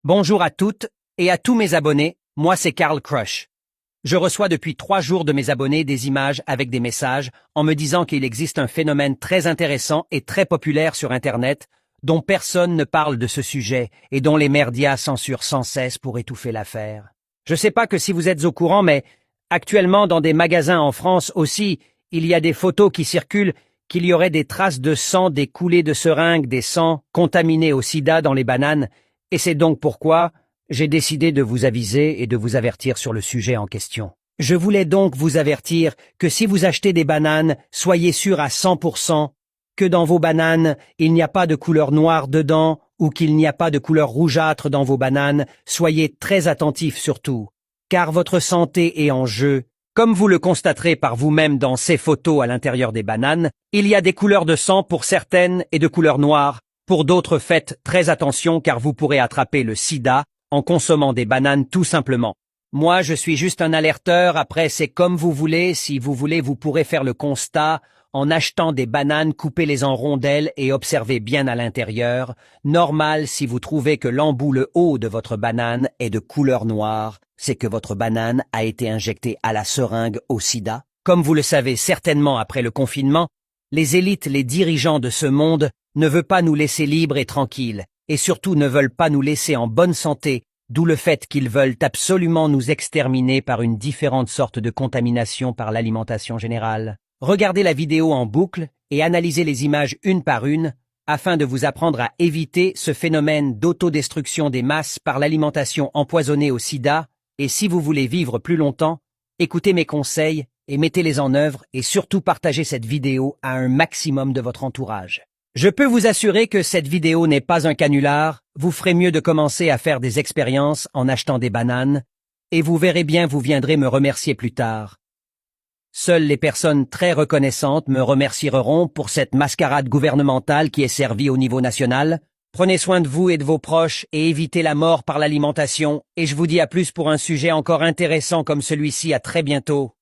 Bonjour à toutes et à tous mes abonnés, moi c'est Karl Crush. Je reçois depuis 3 jours de mes abonnés des images avec des messages en me disant qu'il existe un phénomène très intéressant et très populaire sur Internet dont personne ne parle de ce sujet et dont les médias censurent sans cesse pour étouffer l'affaire. Je sais pas que si vous êtes au courant, mais actuellement dans des magasins en France aussi, il y a des photos qui circulent qu'il y aurait des traces de sang, des coulées de seringues, des sangs contaminés au sida dans les bananes, et c'est donc pourquoi j'ai décidé de vous aviser et de vous avertir sur le sujet en question. Je voulais donc vous avertir que si vous achetez des bananes, soyez sûr à 100% que dans vos bananes, il n'y a pas de couleur noire dedans ou qu'il n'y a pas de couleur rougeâtre dans vos bananes. Soyez très attentifs surtout, car votre santé est en jeu. Comme vous le constaterez par vous-même dans ces photos à l'intérieur des bananes, il y a des couleurs de sang pour certaines et de couleur noire. Pour d'autres, faites très attention car vous pourrez attraper le sida en consommant des bananes tout simplement. Moi, je suis juste un alerteur, après c'est comme vous voulez, si vous voulez vous pourrez faire le constat en achetant des bananes, coupez-les en rondelles et observez bien à l'intérieur. Normal, si vous trouvez que l'embout, le haut de votre banane est de couleur noire, c'est que votre banane a été injectée à la seringue au sida. Comme vous le savez certainement après le confinement, les élites, les dirigeants de ce monde ne veulent pas nous laisser libres et tranquilles, et surtout ne veulent pas nous laisser en bonne santé, d'où le fait qu'ils veulent absolument nous exterminer par une différente sorte de contamination par l'alimentation générale. Regardez la vidéo en boucle et analysez les images une par une, afin de vous apprendre à éviter ce phénomène d'autodestruction des masses par l'alimentation empoisonnée au sida, et si vous voulez vivre plus longtemps, écoutez mes conseils et mettez-les en œuvre et surtout partagez cette vidéo à un maximum de votre entourage. Je peux vous assurer que cette vidéo n'est pas un canular, vous ferez mieux de commencer à faire des expériences en achetant des bananes, et vous verrez bien vous viendrez me remercier plus tard. Seules les personnes très reconnaissantes me remercieront pour cette mascarade gouvernementale qui est servie au niveau national. Prenez soin de vous et de vos proches et évitez la mort par l'alimentation, et je vous dis à plus pour un sujet encore intéressant comme celui-ci. À très bientôt.